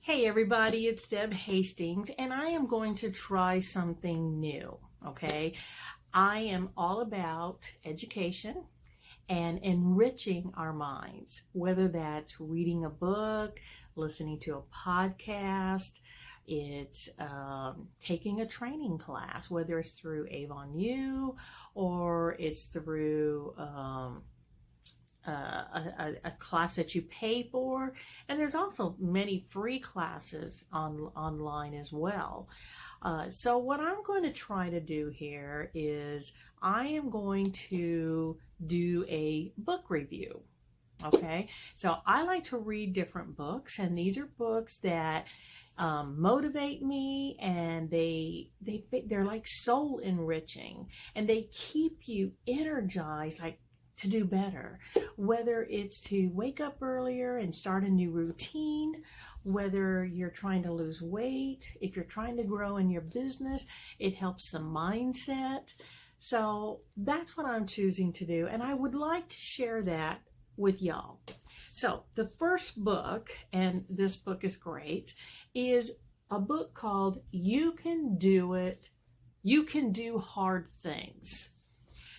Hey everybody, it's Deb Hastings, and I am going to try something new, okay? I am all about education and enriching our minds, whether that's reading a book, listening to a podcast, it's taking a training class, whether it's through Avon U or it's through a class that you pay for, and there's also many free classes online as well. So what I'm going to try to do here is I am going to do a book review. Okay, so I like to read different books, and these are books that motivate me, and they're like soul enriching, and they keep you energized, like to do better, whether it's to wake up earlier and start a new routine, whether you're trying to lose weight, if you're trying to grow in your business, it helps the mindset. So that's what I'm choosing to do, and I would like to share that with y'all. So the first book, and this book is great, is a book called You Can Do It, You Can Do Hard Things.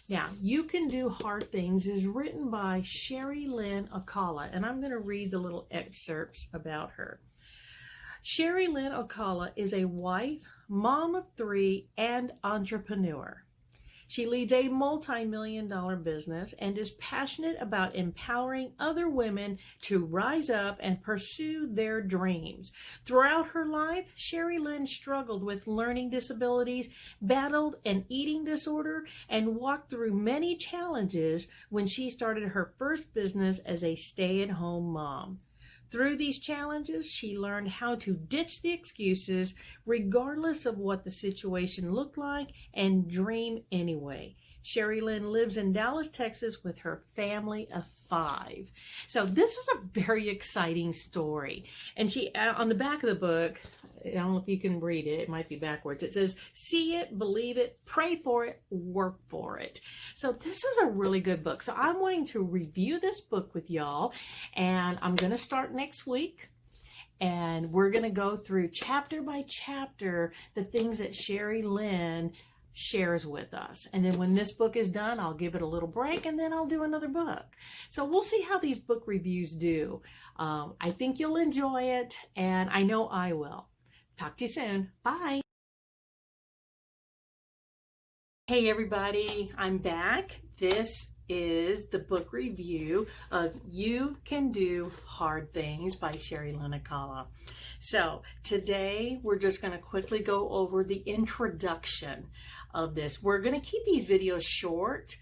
Now, You Can Do Hard Things is written by Sherilynn Alcala, and I'm going to read the little excerpts about her. Sherilynn Alcala is a wife, mom of 3, and entrepreneur. She leads a multi-million-dollar business and is passionate about empowering other women to rise up and pursue their dreams. Throughout her life, Sherilynn struggled with learning disabilities, battled an eating disorder, and walked through many challenges when she started her first business as a stay-at-home mom. Through these challenges, she learned how to ditch the excuses, regardless of what the situation looked like, and dream anyway. Sherilynn lives in Dallas, Texas with her family of 5. So this is a very exciting story. And she, on the back of the book, I don't know if you can read it, it might be backwards. It says, see it, believe it, pray for it, work for it. So this is a really good book. So I'm going to review this book with y'all, and I'm going to start next week. And we're going to go through chapter by chapter the things that Sherilynn shares with us. And then when this book is done, I'll give it a little break, and then I'll do another book. So we'll see how these book reviews do. I think you'll enjoy it, and I know I will. Talk to you soon. Bye. Hey everybody, I'm back. This is the book review of You Can Do Hard Things by Sherilynn Alcala. So today we're just going to quickly go over the introduction of this. We're going to keep these videos short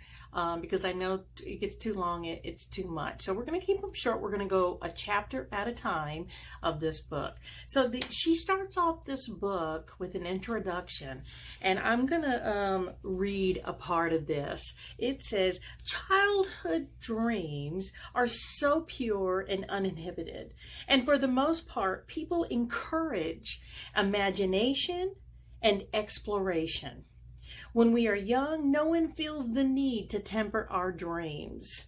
because I know it gets too long, it's too much. So we're going to keep them short. We're going to go a chapter at a time of this book. So she starts off this book with an introduction, and I'm going to read a part of this. It says, childhood dreams are so pure and uninhibited, and for the most part, people encourage imagination and exploration. When we are young, no one feels the need to temper our dreams.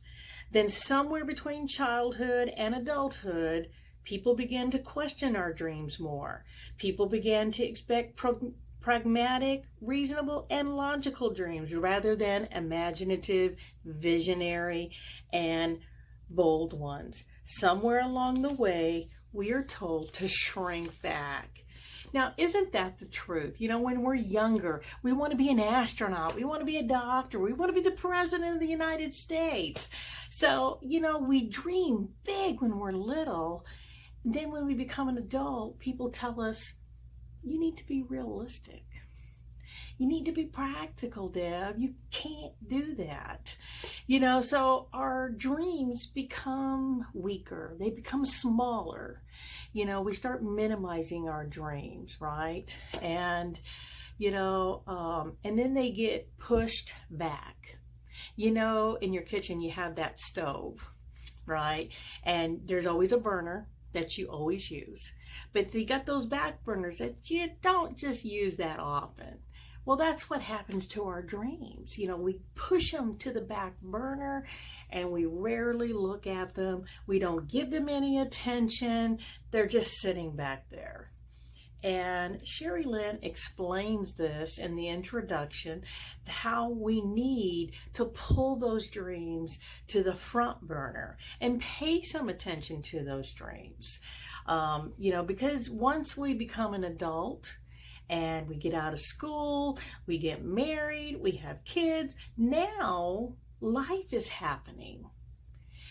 Then somewhere between childhood and adulthood, people begin to question our dreams more. People began to expect pragmatic, reasonable, and logical dreams rather than imaginative, visionary, and bold ones. Somewhere along the way, we are told to shrink back. Now, isn't that the truth? You know, when we're younger, we want to be an astronaut, we want to be a doctor, we want to be the president of the United States. So, you know, we dream big when we're little. Then when we become an adult, people tell us, you need to be realistic. You need to be practical, Deb. You can't do that. You know, so our dreams become weaker. They become smaller. You know, we start minimizing our dreams, right? And, you know, and then they get pushed back. You know, in your kitchen, you have that stove, right? And there's always a burner that you always use. But you got those back burners that you don't just use that often. Well, that's what happens to our dreams. You know, we push them to the back burner and we rarely look at them. We don't give them any attention. They're just sitting back there. And Sherilynn explains this in the introduction, how we need to pull those dreams to the front burner and pay some attention to those dreams. You know, because once we become an adult, and we get out of school, we get married, we have kids. Now life is happening.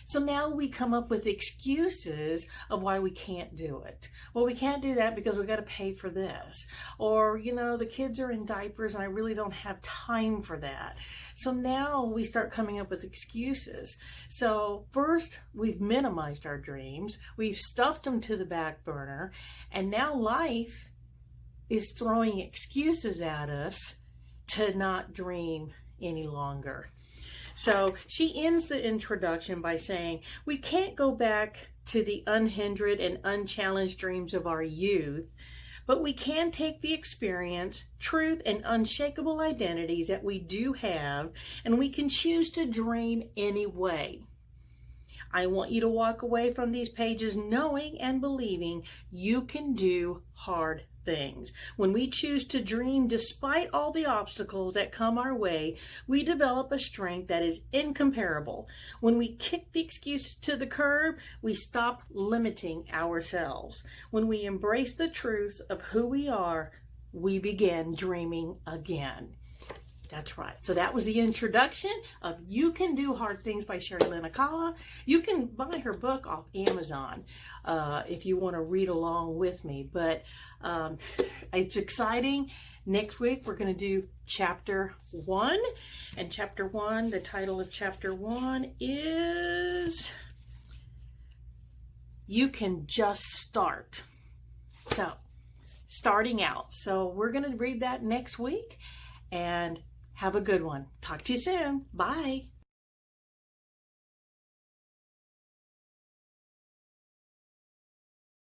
So now we come up with excuses of why we can't do it. Well, we can't do that because we got to pay for this. Or, you know, the kids are in diapers and I really don't have time for that. So now we start coming up with excuses. So first, we've minimized our dreams. We've stuffed them to the back burner. And now life is throwing excuses at us to not dream any longer. So she ends the introduction by saying, we can't go back to the unhindered and unchallenged dreams of our youth, but we can take the experience, truth, and unshakable identities that we do have, and we can choose to dream anyway. I want you to walk away from these pages knowing and believing you can do hard things. When we choose to dream despite all the obstacles that come our way, we develop a strength that is incomparable. When we kick the excuses to the curb, we stop limiting ourselves. When we embrace the truths of who we are, we begin dreaming again. That's right. So that was the introduction of You Can Do Hard Things by Sherilynn Alcala. You can buy her book off Amazon if you want to read along with me. But it's exciting. Next week we're going to do chapter 1. And chapter 1, the title of chapter 1 is You Can Just Start. So, starting out. So we're going to read that next week. And have a good one. Talk to you soon. Bye.